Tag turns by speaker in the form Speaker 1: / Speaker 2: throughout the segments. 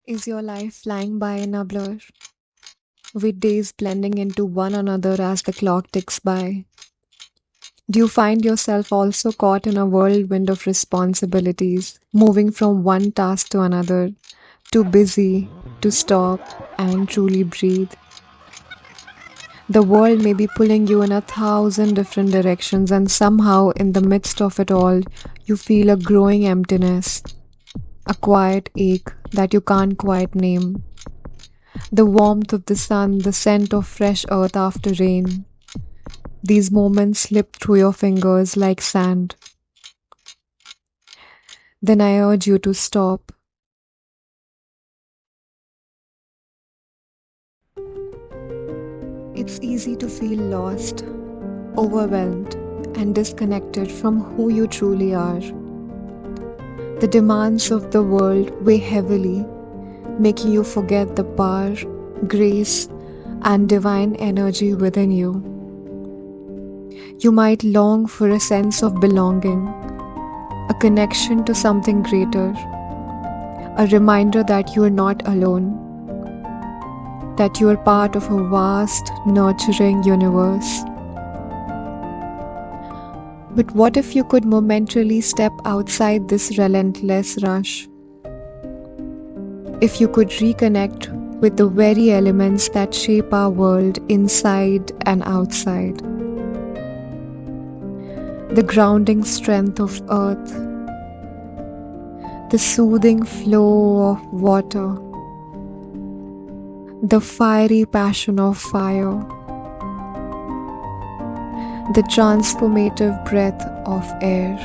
Speaker 1: Is your life flying by in a blur, with days blending into one another as the clock ticks by? Do you find yourself also caught in a whirlwind of responsibilities, moving from one task to another, too busy to stop and truly breathe? The world may be pulling you in 1,000 different directions, and somehow, in the midst of it all, you feel a growing emptiness, a quiet ache that you can't quite name. The warmth of the sun, the scent of fresh earth after rain. These moments slip through your fingers like sand. Then I urge you to stop. It's easy to feel lost, overwhelmed, and disconnected from who you truly are. The demands of the world weigh heavily, making you forget the power, grace, and divine energy within you. You might long for a sense of belonging, a connection to something greater, a reminder that you are not alone, that you are part of a vast, nurturing universe. But what if you could momentarily step outside this relentless rush? If you could reconnect with the very elements that shape our world inside and outside. The grounding strength of earth, the soothing flow of water, the fiery passion of fire, the transformative breath of air,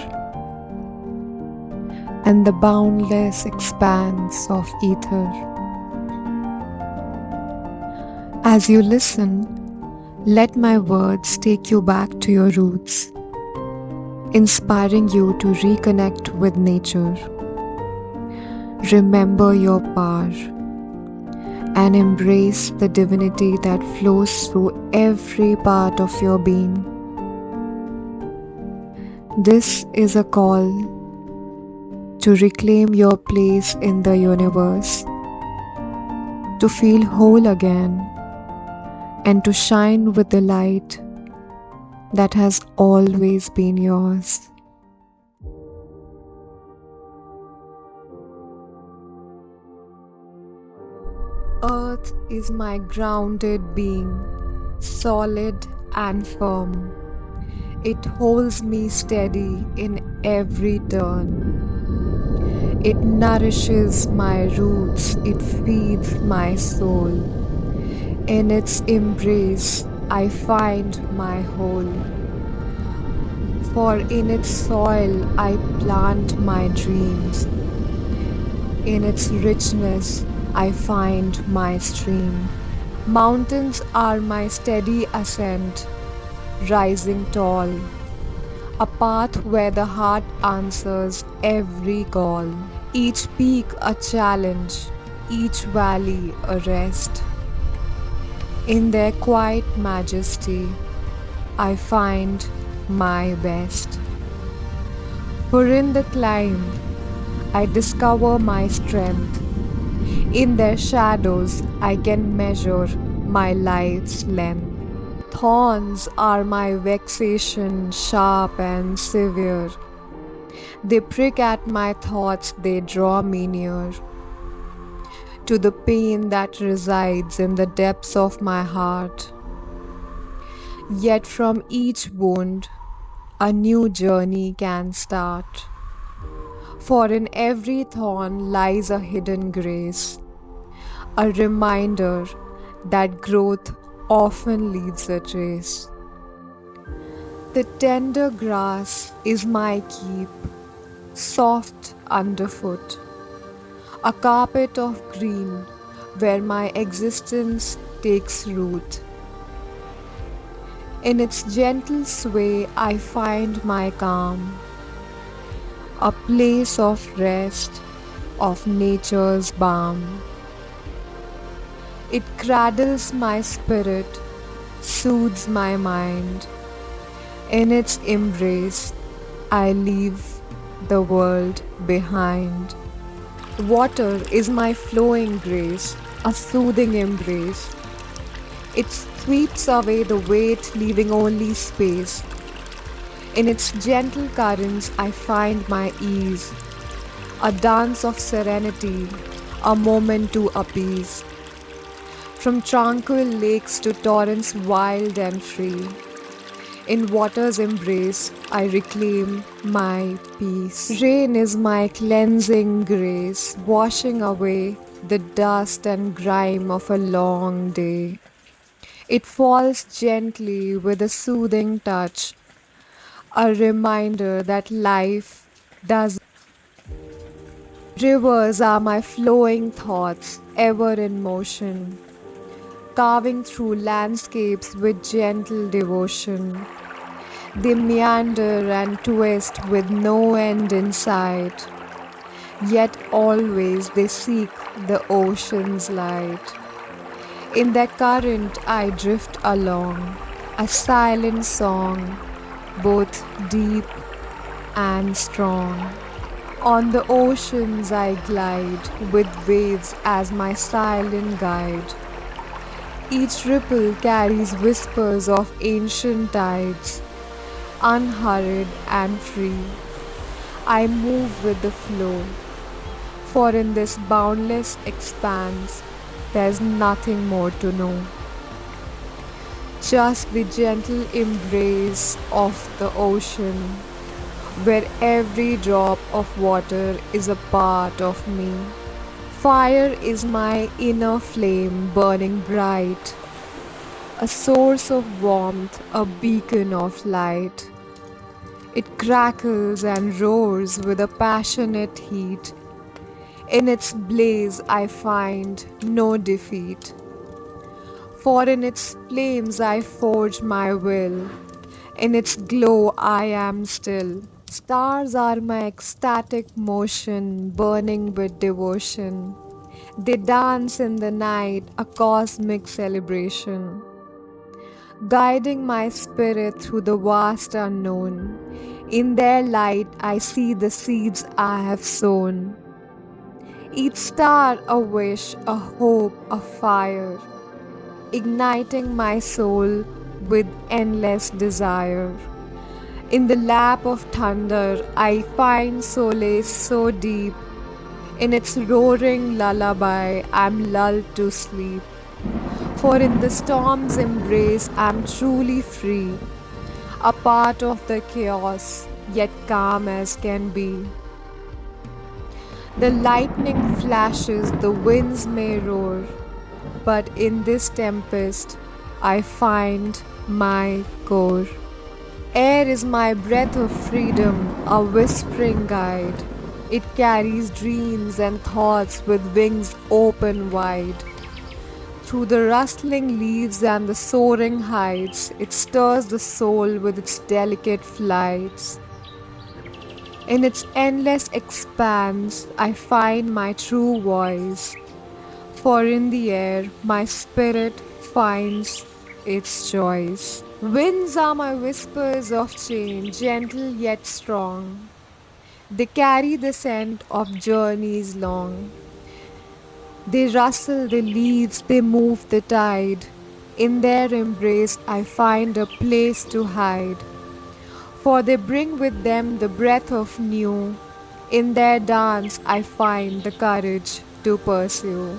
Speaker 1: and the boundless expanse of ether. As you listen, let my words take you back to your roots, inspiring you to reconnect with nature. Remember your power and embrace the divinity that flows through every part of your being. This is a call to reclaim your place in the universe, to feel whole again, and to shine with the light that has always been yours. Earth is my grounded being, solid and firm. It holds me steady in every turn. It nourishes my roots, it feeds my soul. In its embrace, I find my whole. For in its soil, I plant my dreams. In its richness, I find my stream. Mountains are my steady ascent, rising tall, a path where the heart answers every call. Each peak a challenge, each valley a rest. In their quiet majesty, I find my best. For in the climb, I discover my strength. In their shadows, I can measure my life's length. Thorns are my vexation, sharp and severe. They prick at my thoughts, they draw me near to the pain that resides in the depths of my heart. Yet from each wound, a new journey can start. For in every thorn lies a hidden grace, a reminder that growth often leaves a trace. The tender grass is my keep, soft underfoot, a carpet of green where my existence takes root. In its gentle sway, I find my calm, a place of rest, of nature's balm. It cradles my spirit, soothes my mind. In its embrace, I leave the world behind. Water is my flowing grace, a soothing embrace. It sweeps away the weight, leaving only space. In its gentle currents, I find my ease, a dance of serenity, a moment to appease. From tranquil lakes to torrents wild and free, in water's embrace, I reclaim my peace. Rain is my cleansing grace, washing away the dust and grime of a long day. It falls gently with a soothing touch, a reminder that life does. Rivers are my flowing thoughts, ever in motion, carving through landscapes with gentle devotion. They meander and twist with no end in sight, yet always they seek the ocean's light. In their current I drift along, a silent song, both deep and strong. On the oceans I glide, with waves as my silent guide. Each ripple carries whispers of ancient tides, unhurried and free. I move with the flow, for in this boundless expanse there's nothing more to know. Just the gentle embrace of the ocean, where every drop of water is a part of me. Fire is my inner flame burning bright, a source of warmth, a beacon of light. It crackles and roars with a passionate heat. In its blaze I find no defeat, for in its flames I forge my will. In its glow I am still. Stars are my ecstatic motion, burning with devotion. They dance in the night, a cosmic celebration, guiding my spirit through the vast unknown. In their light I see the seeds I have sown. Each star a wish, a hope, a fire, igniting my soul with endless desire. In the lap of thunder I find solace so deep. In its roaring lullaby I'm lulled to sleep. For in the storm's embrace I'm truly free, a part of the chaos, yet calm as can be. The lightning flashes, the winds may roar, but in this tempest I find my core. Air is my breath of freedom, a whispering guide. It carries dreams and thoughts with wings open wide. Through the rustling leaves and the soaring heights, it stirs the soul with its delicate flights. In its endless expanse, I find my true voice, for in the air my spirit finds its choice. Winds are my whispers of change, gentle yet strong. They carry the scent of journeys long. They rustle the leaves, they move the tide. In their embrace I find a place to hide, for they bring with them the breath of new. In their dance I find the courage to pursue.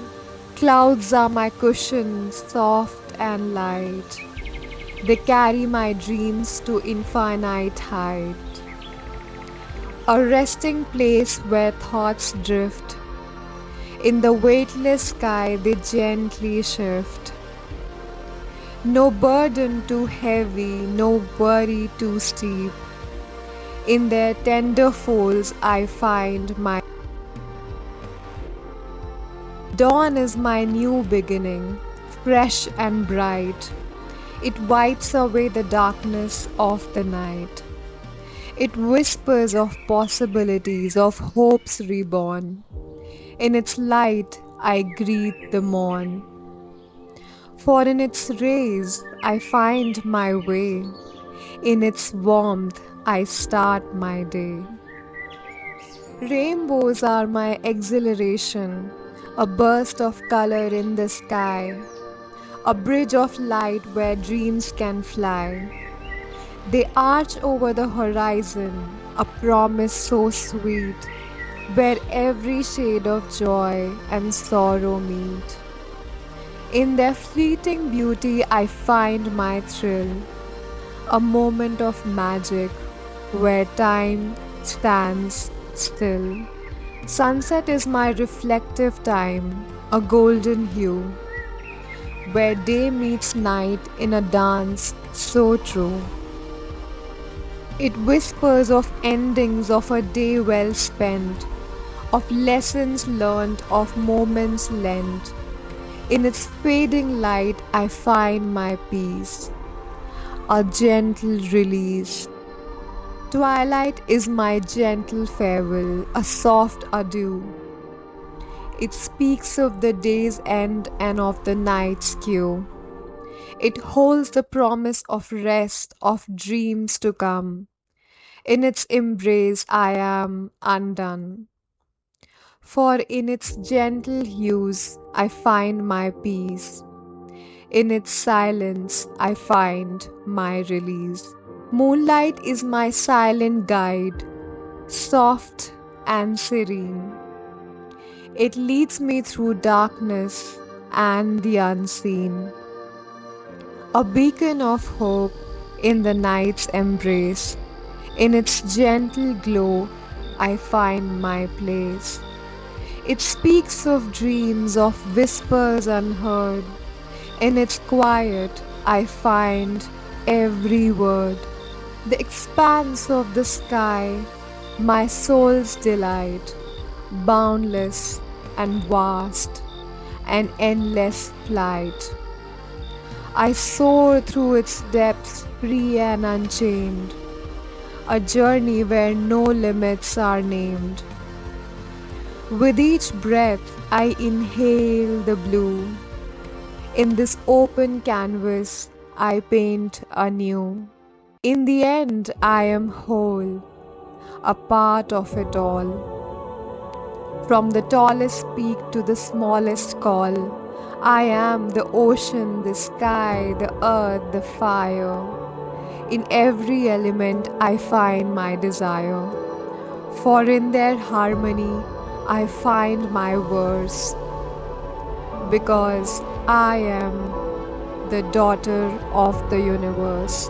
Speaker 1: Clouds are my cushion, soft and light. They carry my dreams to infinite height, a resting place where thoughts drift. In the weightless sky they gently shift. No burden too heavy, no worry too steep. In their tender folds I find my dawn is my new beginning, fresh and bright. It wipes away the darkness of the night. It whispers of possibilities, of hopes reborn. In its light I greet the morn, for in its rays I find my way. In its warmth I start my day. Rainbows are my exhilaration, a burst of color in the sky, a bridge of light where dreams can fly. They arch over the horizon, a promise so sweet, where every shade of joy and sorrow meet. In their fleeting beauty, I find my thrill, a moment of magic where time stands still. Sunset is my reflective time, a golden hue, where day meets night in a dance so true. It whispers of endings of a day well spent, of lessons learned, of moments lent. In its fading light, I find my peace, a gentle release. Twilight is my gentle farewell, a soft adieu. It speaks of the day's end and of the night's queue. It holds the promise of rest, of dreams to come. In its embrace I am undone. For in its gentle hues I find my peace. In its silence I find my release. Moonlight is my silent guide, soft and serene. It leads me through darkness and the unseen. A beacon of hope in the night's embrace. In its gentle glow, I find my place. It speaks of dreams, of whispers unheard. In its quiet, I find every word. The expanse of the sky, my soul's delight, boundless and vast, an endless flight. I soar through its depths free and unchained, a journey where no limits are named. With each breath I inhale the blue. In this open canvas I paint anew. In the end I am whole, a part of it all. From the tallest peak to the smallest call, I am the ocean, the sky, the earth, the fire. In every element I find my desire, for in their harmony I find my verse, because I am the daughter of the universe.